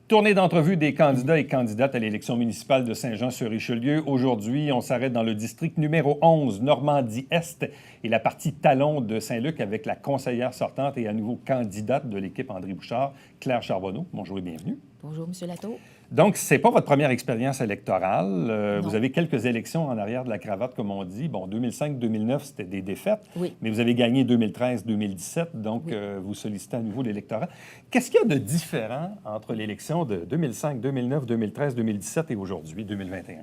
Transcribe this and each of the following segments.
Tournée d'entrevue des candidats et candidates à l'élection municipale de Saint-Jean-sur-Richelieu. Aujourd'hui, on s'arrête dans le district numéro 11, Normandie-Est, et la partie talon de Saint-Luc avec la conseillère sortante et à nouveau candidate de l'équipe André Bouchard, Claire Charbonneau. Bonjour et bienvenue. Bonjour, M. Latour. Donc, ce n'est pas votre première expérience électorale. Vous Non. avez quelques élections en arrière de la cravate, comme on dit. Bon, 2005-2009, c'était des défaites. Oui. Mais vous avez gagné 2013-2017, donc Oui. vous sollicitez à nouveau l'électorat. Qu'est-ce qu'il y a de différent entre l'élection de 2005, 2009, 2013, 2017 et aujourd'hui, 2021?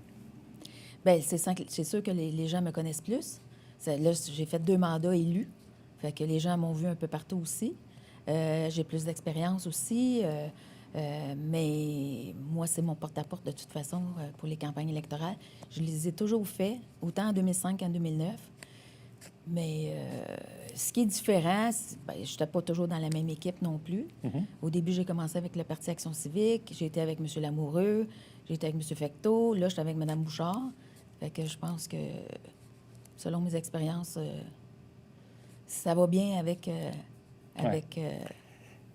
Bien, c'est sûr que les gens me connaissent plus. Là, j'ai fait 2 mandats élus. Fait que les gens m'ont vu un peu partout aussi. J'ai plus d'expérience aussi. Mais moi, c'est mon porte-à-porte de toute façon pour les campagnes électorales. Je les ai toujours fait, autant en 2005 qu'en 2009. Mais ce qui est différent, je n'étais pas toujours dans la même équipe non plus. Au début, j'ai commencé avec le Parti Action civique. J'ai été avec M. Lamoureux. J'ai été avec M. Fecteau. Là, je suis avec Mme Bouchard. Fait que je pense que, selon mes expériences, ça va bien avec...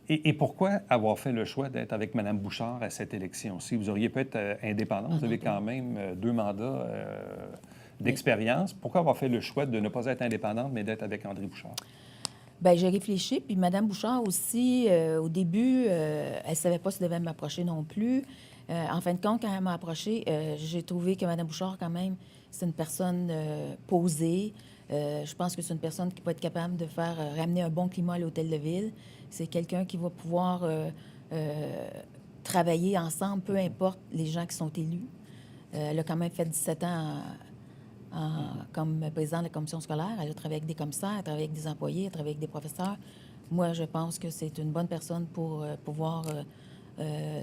Et pourquoi avoir fait le choix d'être avec Mme Bouchard à cette élection-ci? Vous auriez pu être indépendante. Vous avez quand même 2 mandats d'expérience. Pourquoi avoir fait le choix de ne pas être indépendante, mais d'être avec André Bouchard? Bien, j'ai réfléchi. Puis Mme Bouchard aussi, au début, elle ne savait pas si elle devait m'approcher non plus. En fin de compte, quand elle m'a approchée, j'ai trouvé que Mme Bouchard, quand même, c'est une personne posée. Je pense que c'est une personne qui va être capable de faire ramener un bon climat à l'hôtel de ville. C'est quelqu'un qui va pouvoir travailler ensemble, peu importe les gens qui sont élus. Elle a quand même fait 17 ans comme présidente de la commission scolaire. Elle a travaillé avec des commissaires, elle a travaillé avec des employés, elle a travaillé avec des professeurs. Moi, je pense que c'est une bonne personne pour pouvoir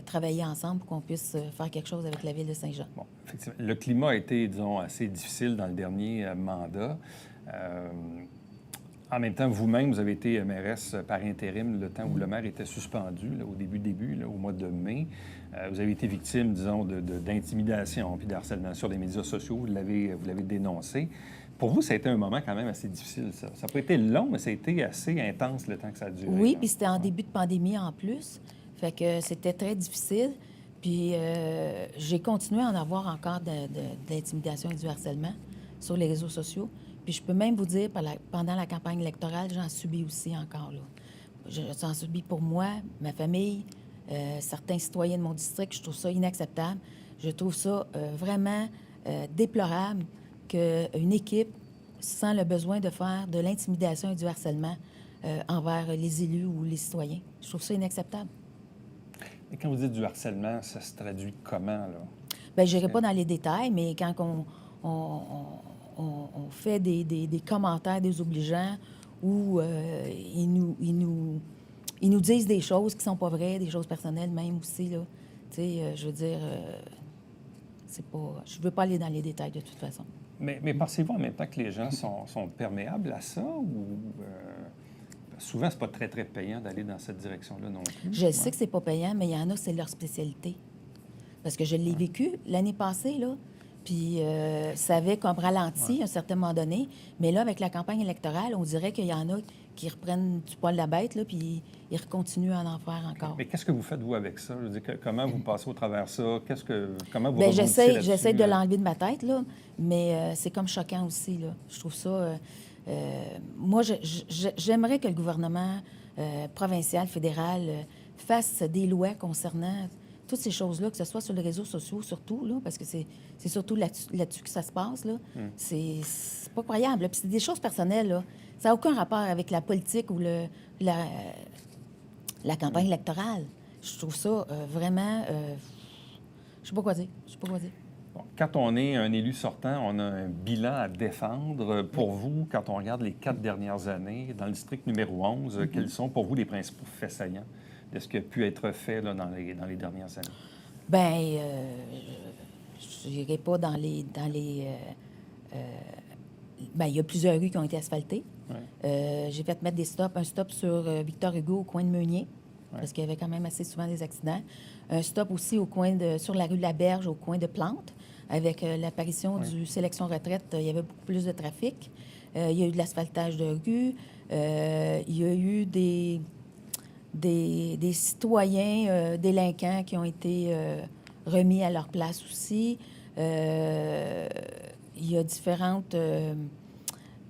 travailler ensemble pour qu'on puisse faire quelque chose avec la ville de Saint-Jean. Bon, effectivement. Le climat a été, disons, assez difficile dans le dernier mandat. En même temps, vous-même, vous avez été mairesse par intérim le temps où le maire était suspendu, là, au début, là, au mois de mai. Vous avez été victime, disons, d'intimidation puis de harcèlement sur les médias sociaux. Vous l'avez dénoncé. Pour vous, ça a été un moment quand même assez difficile, ça. Ça n'a pas été long, mais ça a été assez intense le temps que ça a duré. Oui, puis c'était en début de pandémie en plus. Fait que c'était très difficile. Puis j'ai continué à en avoir encore de l'intimidation et du harcèlement sur les réseaux sociaux. Puis je peux même vous dire, pendant la campagne électorale, j'en subis aussi encore, là. J'en subis pour moi, ma famille, certains citoyens de mon district. Je trouve ça inacceptable. Je trouve ça vraiment déplorable qu'une équipe sent le besoin de faire de l'intimidation et du harcèlement envers les élus ou les citoyens. Je trouve ça inacceptable. Et quand vous dites du harcèlement, ça se traduit comment, là? Bien, je n'irai pas dans les détails, mais quand on fait des commentaires désobligeants où ils nous disent des choses qui ne sont pas vraies, des choses personnelles même aussi, là. Tu sais, je veux dire, c'est pas... Je ne veux pas aller dans les détails de toute façon. Mais pensez-vous en même temps que les gens sont perméables à ça ou... Souvent, c'est pas très, très payant d'aller dans cette direction-là non plus. Je sais que c'est pas payant, mais il y en a, c'est leur spécialité. Parce que je l'ai vécu l'année passée, là, puis ça avait comme ralenti à un certain moment donné. Mais là, avec la campagne électorale, on dirait qu'il y en a qui reprennent du poil de la bête, là, puis ils continuent à en faire encore. Mais qu'est-ce que vous faites, vous, avec ça? Je veux dire, comment vous passez au travers de ça? Comment vous Bien, rebondissez là-dessus? j'essaie de l'enlever de ma tête, là, mais c'est comme choquant aussi, là. Je trouve ça... moi, j'aimerais que le gouvernement provincial, fédéral, fasse des lois concernant toutes ces choses-là, que ce soit sur les réseaux sociaux surtout, là, parce que c'est surtout là-dessus que ça se passe. Là. C'est pas croyable. Puis c'est des choses personnelles. Là. Ça n'a aucun rapport avec la politique ou la campagne électorale. Je trouve ça vraiment... je sais pas quoi dire. Bon, quand on est un élu sortant, on a un bilan à défendre. Pour vous, quand on regarde les 4 dernières années, dans le district numéro 11, quels sont pour vous les principaux faits saillants de ce qui a pu être fait là, dans les dernières années? Bien, je n'irai pas dans les bien, il y a plusieurs rues qui ont été asphaltées. Ouais. J'ai fait mettre un stop sur Victor Hugo au coin de Meunier, parce qu'il y avait quand même assez souvent des accidents. Un stop aussi sur la rue de la Berge, au coin de Plante. Avec l'apparition du Sélection Retraite, il y avait beaucoup plus de trafic. Il y a eu de l'asphaltage de rue. Il y a eu des citoyens délinquants qui ont été remis à leur place aussi. Il y a différentes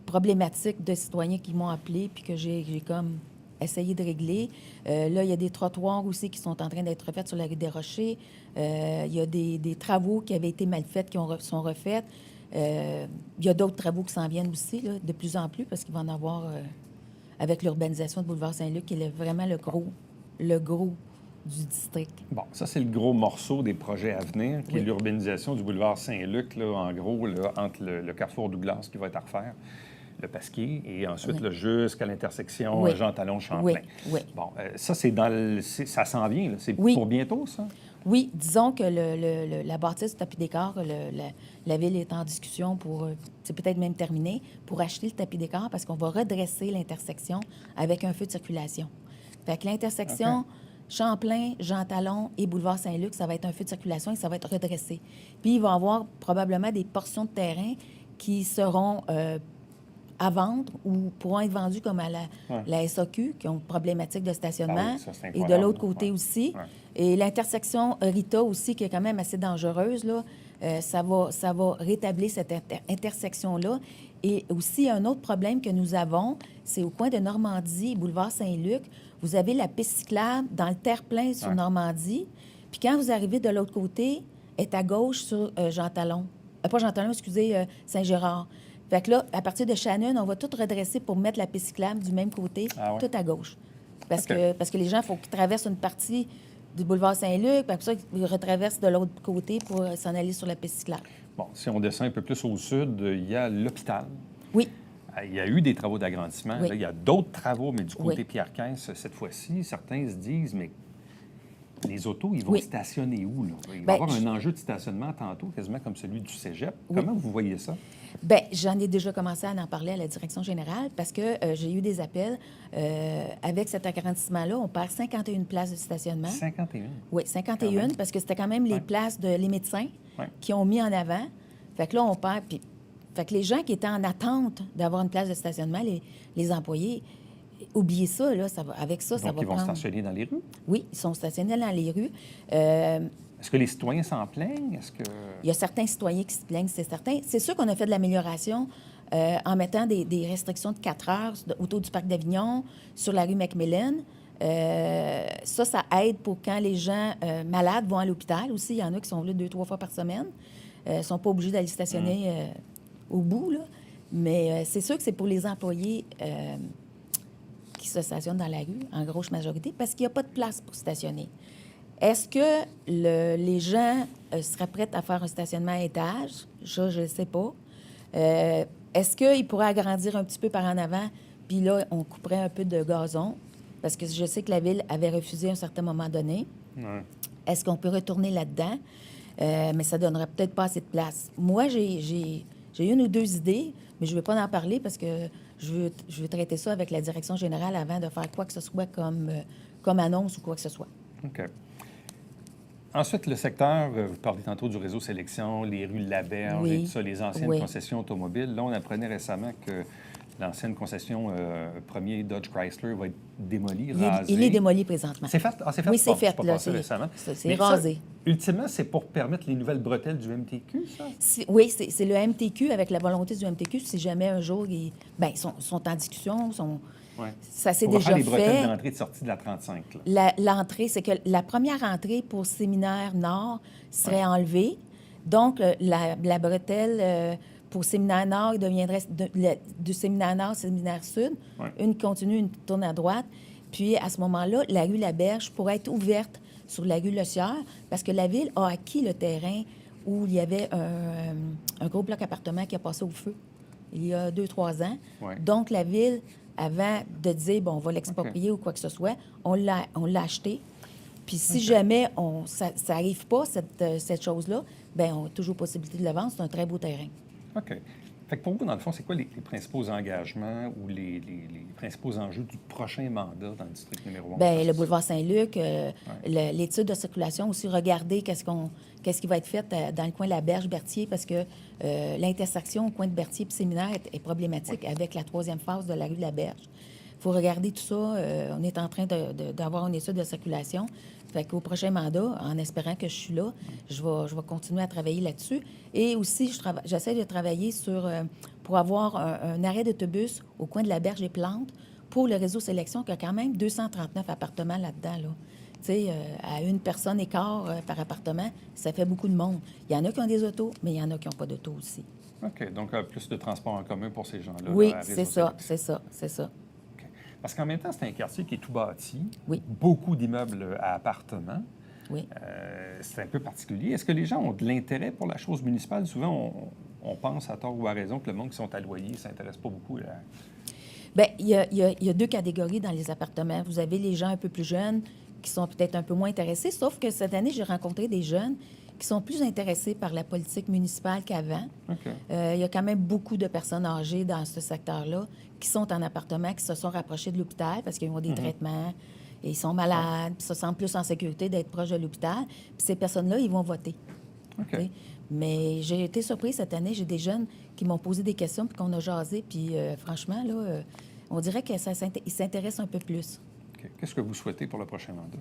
problématiques de citoyens qui m'ont appelé puis que j'ai comme essayé de régler. Là, il y a des trottoirs aussi qui sont en train d'être refaits sur la rue des Rochers. Il y a des travaux qui avaient été mal faits qui sont refaits. Il y a d'autres travaux qui s'en viennent aussi, là, de plus en plus, parce qu'il va en avoir avec l'urbanisation de Boulevard Saint-Luc, qui est vraiment le gros du district. Bon, ça, c'est le gros morceau des projets à venir, qui est l'urbanisation du boulevard Saint-Luc, là, en gros, là, entre le carrefour Douglas qui va être à refaire, le Pasquier, et ensuite là, jusqu'à l'intersection Jean Talon-Champlain. Bon, ça, ça s'en vient, là. C'est pour bientôt, ça? Oui, disons que la bâtisse du tapis d'écart, la Ville est en discussion pour, c'est peut-être même terminé, pour acheter le tapis d'écart parce qu'on va redresser l'intersection avec un feu de circulation. Fait que l'intersection Champlain, Jean Talon et Boulevard Saint-Luc, ça va être un feu de circulation et ça va être redressé. Puis il va y avoir probablement des portions de terrain qui seront à vendre ou pourront être vendus comme à la SAQ, qui ont une problématique de stationnement, et de l'autre côté aussi. Et l'intersection Rita aussi, qui est quand même assez dangereuse, là, ça va rétablir cette intersection-là. Et aussi, un autre problème que nous avons, c'est au coin de Normandie et Boulevard Saint-Luc, vous avez la piste cyclable dans le terre-plein sur Normandie, puis quand vous arrivez de l'autre côté, est à gauche sur Jean Talon. Pas Jean Talon, excusez, Saint-Gérard. Fait que là, à partir de Shannon, on va tout redresser pour mettre la piste cyclable du même côté, tout à gauche. Parce que les gens, il faut qu'ils traversent une partie du boulevard Saint-Luc, puis après ça, ils retraversent de l'autre côté pour s'en aller sur la piste cyclable. Bon, si on descend un peu plus au sud, il y a l'hôpital. Oui. Il y a eu des travaux d'agrandissement. Là, il y a d'autres travaux, mais du côté Pierre-Quinze, cette fois-ci, certains se disent, mais les autos, ils vont stationner où, là? Il va y avoir un enjeu de stationnement tantôt, quasiment comme celui du cégep. Comment vous voyez ça? Bien, j'en ai déjà commencé à en parler à la direction générale parce que j'ai eu des appels. Avec cet agrandissement-là, on perd 51 places de stationnement. 51? Oui, 51, parce que c'était quand même les places de les médecins qui ont mis en avant. Fait que là, on perd. Puis, fait que les gens qui étaient en attente d'avoir une place de stationnement, les employés, oubliez ça, là, avec ça, ça va prendre... Donc, ils vont stationner dans les rues? Oui, ils sont stationnés dans les rues. Est-ce que les citoyens s'en plaignent? Il y a certains citoyens qui se plaignent, c'est certain. C'est sûr qu'on a fait de l'amélioration en mettant des restrictions de 4 heures autour du parc d'Avignon, sur la rue Macmillan. Ça aide pour quand les gens malades vont à l'hôpital aussi. Il y en a qui sont là 2-3 fois par semaine. Ils ne sont pas obligés d'aller stationner au bout, là. Mais c'est sûr que c'est pour les employés qui se stationnent dans la rue, en grosse majorité, parce qu'il n'y a pas de place pour stationner. Est-ce que les gens seraient prêts à faire un stationnement à étage? Ça, je ne sais pas. Est-ce qu'ils pourraient agrandir un petit peu par en avant, puis là, on couperait un peu de gazon? Parce que je sais que la Ville avait refusé à un certain moment donné. Est-ce qu'on peut retourner là-dedans? Mais ça ne donnerait peut-être pas assez de place. Moi, j'ai une ou deux idées, mais je ne veux pas en parler parce que je veux traiter ça avec la direction générale avant de faire quoi que ce soit comme annonce ou quoi que ce soit. OK. Ensuite, le secteur, vous parlez tantôt du réseau sélection, les rues Laberge et tout ça, les anciennes concessions automobiles. Là, on apprenait récemment que l'ancienne concession premier Dodge Chrysler va être démolie, rasée. Il est démoli présentement. C'est fait? Ah, c'est fait? Oui, c'est fait. Là, récemment. C'est rasé. Ça, ultimement, c'est pour permettre les nouvelles bretelles du MTQ, ça? Oui, c'est le MTQ, avec la volonté du MTQ, si jamais un jour, ils sont en discussion, ça s'est déjà fait. Les bretelles d'entrée et de sortie de la 35. L'entrée, c'est que la première entrée pour Séminaire Nord serait enlevée. Donc, la bretelle... pour Séminaire Nord, il deviendrait du Séminaire Nord, Séminaire Sud. Une continue, une tourne à droite. Puis, à ce moment-là, la rue Laberge pourrait être ouverte sur la rue Le Sieur parce que la Ville a acquis le terrain où il y avait un gros bloc appartement qui a passé au feu il y a 2-3 ans. Donc, la Ville, avant de dire, bon, on va l'exproprier ou quoi que ce soit, on l'a acheté. Puis si jamais ça n'arrive pas, cette chose-là, bien, on a toujours possibilité de le vendre. C'est un très beau terrain. OK. Fait que pour vous, dans le fond, c'est quoi les principaux engagements ou les principaux enjeux du prochain mandat dans le district numéro 1? Bien, le boulevard Saint-Luc, l'étude de circulation aussi, regarder qu'est-ce qui va être fait dans le coin de la Berge-Berthier, parce que l'intersection au coin de Berthier et Séminaire est problématique avec la 3e phase de la rue de la Berge. faut regarder tout ça. On est en train d'avoir une étude de circulation. Fait qu'au prochain mandat, en espérant que je suis là, je vais continuer à travailler là-dessus. Et aussi, j'essaie de travailler pour avoir un arrêt d'autobus au coin de la Berge des Plantes pour le réseau Sélection, qui a quand même 239 appartements là-dedans, là. Tu sais, à une personne et quart par appartement, ça fait beaucoup de monde. Il y en a qui ont des autos, mais il y en a qui n'ont pas d'auto aussi. OK. Donc, plus de transport en commun pour ces gens-là. Oui, là, à c'est Réseau ça, Sélection. c'est ça. OK. Parce qu'en même temps, c'est un quartier qui est tout bâti. Oui. Beaucoup d'immeubles à appartements. Oui. C'est un peu particulier. Est-ce que les gens ont de l'intérêt pour la chose municipale? Souvent, on pense à tort ou à raison que le monde qui sont à loyer ne s'intéresse pas beaucoup à... Bien, il y a deux catégories dans les appartements. Vous avez les gens un peu plus jeunes qui sont peut-être un peu moins intéressés, sauf que cette année, j'ai rencontré des jeunes qui sont plus intéressés par la politique municipale qu'avant. OK. Il y a quand même beaucoup de personnes âgées dans ce secteur-là qui sont en appartement, qui se sont rapprochés de l'hôpital parce qu'ils ont des traitements, et ils sont malades, puis se sentent plus en sécurité d'être proches de l'hôpital. Puis ces personnes-là, ils vont voter. OK. Tu sais. Mais j'ai été surprise cette année. J'ai des jeunes qui m'ont posé des questions, puis qu'on a jasé. Puis franchement, là, on dirait qu'ils s'intéressent un peu plus. OK. Qu'est-ce que vous souhaitez pour le prochain mandat?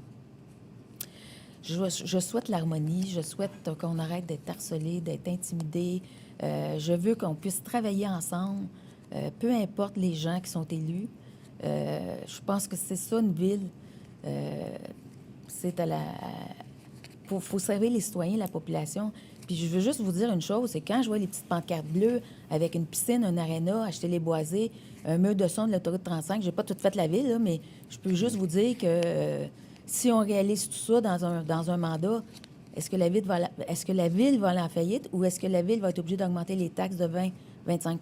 Je souhaite l'harmonie. Je souhaite qu'on arrête d'être harcelé, d'être intimidé. Je veux qu'on puisse travailler ensemble, peu importe les gens qui sont élus. Je pense que c'est ça, une ville. C'est à la... faut servir les citoyens, la population. Puis je veux juste vous dire une chose, c'est quand je vois les petites pancartes bleues avec une piscine, un aréna, acheter les boisés, un mur de son de l'autoroute 35, j'ai pas tout fait la ville, là, mais je peux juste vous dire que si on réalise tout ça dans un mandat, est-ce que la ville va aller en faillite ou est-ce que la ville va être obligée d'augmenter les taxes de 20-25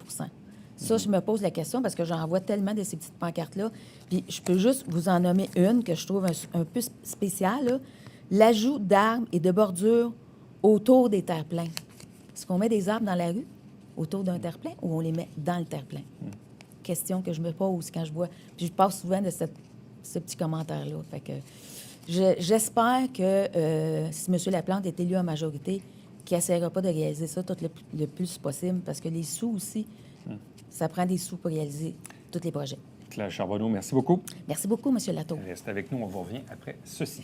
Ça, je me pose la question parce que j'en vois tellement de ces petites pancartes-là. Puis je peux juste vous en nommer une que je trouve un peu spéciale, là. L'ajout d'arbres et de bordures autour des terre-pleins. Est-ce qu'on met des arbres dans la rue, autour d'un terre-plein, ou on les met dans le terre-plein? Question que je me pose quand je vois. Puis je passe souvent de ce petit commentaire-là. Fait que j'espère que si M. Laplante est élu en majorité, qu'il n'essaiera pas de réaliser ça tout le plus possible, parce que les sous aussi, ça prend des sous pour réaliser tous les projets. Claire Charbonneau, merci beaucoup. Merci beaucoup, M. Latour. Reste avec nous, on vous revient après ceci.